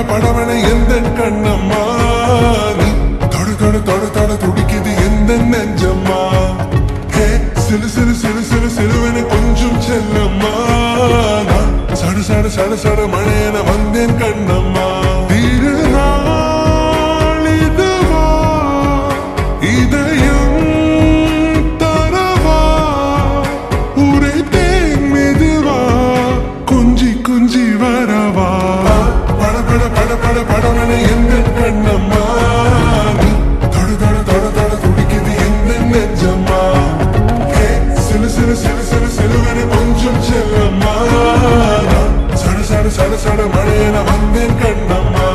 படவன எந்த கண்ணம்மா நீ தொடு தொடு தொடு தொடு துடிக்குது எந்த நெஞ்சம்மா சிலு சிலு சிலு சிலு சிலுவன கொஞ்சம் செல்லம்மா சடு சடு சடு சடு மழையன வந்தேன் கண்ணம்மா இதயம் தரவா உரைத்தேன் மெதுவா கொஞ்சி கொஞ்சி வரவா படவன எந்த கண்ணம்மா நீ தொடு தொடு தொடு தொடு துடிக்குது எந்த நெஞ்சம்மா சிலு சிலு சிலு சிலு சிலுவன கொஞ்சம் செல்லம்மா சடு சடு சடு சடு மழையன வந்தேன் கண்ணம்மா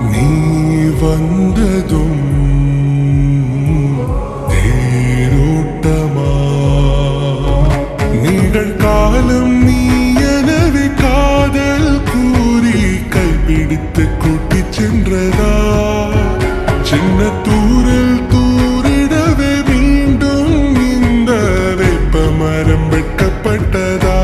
நீ வந்ததும் தேரோட்டமா நிகழ்காலம் நீ எனவே காதல் கூறி கைப்பிடித்து கூட்டிச் சென்றதா சின்ன தூரல் தூரிடவே மீண்டும் இந்த வேப்ப மரம் வெட்கப்பட்டதா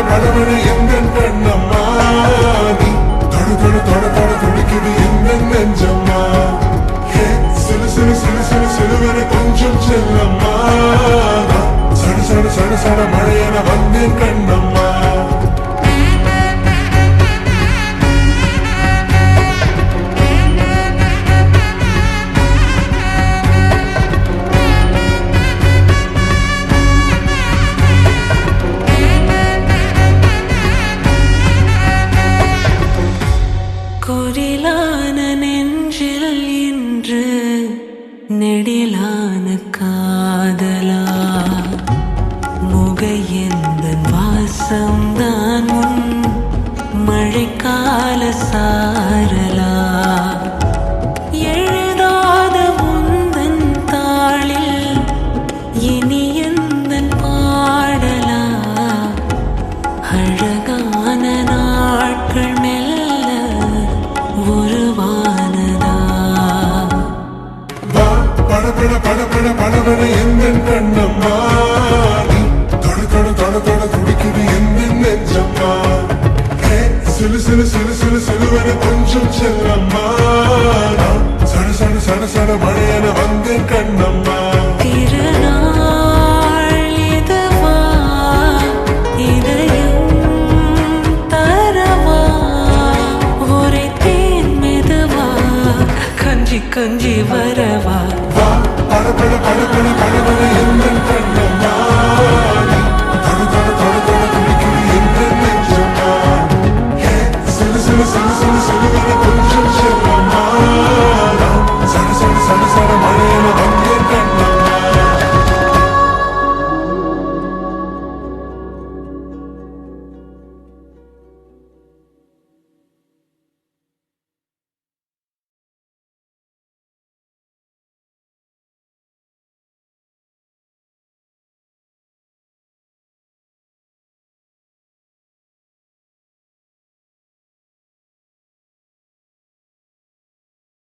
படவன எந்த கண்ணம்மா நீ தொடு தொடு தொடு தொடு துடிக்குது எந்த நெஞ்சம்மா சிலு சிலு சிலு சிலு சிலுவன கொஞ்சம் செல்லம்மா சடு சடு சடு சடு மழையன வந்தேன் கண்ணம்மா குரிலான நெஞ்சில் இன்று நெடிலான காதலா முகையெந்தன் வாசம்தான் முன் மழைக்கால சாரலா எழுதாத முந்தன் தாளில் இனி எந்தன் பாடலா அழகான நாட்கள் படவன எந்த கண்ணம்மா நீ தொடு தொடு தொடு தொடு துடிக்குது எந்த நெஞ்சம்மா சிலு சிலு சிலு சிலு சிலுவன கொஞ்சம் செல்லம்மா சடு சடு சடு சடு மழையன வந்தேன் கண்ணம்மா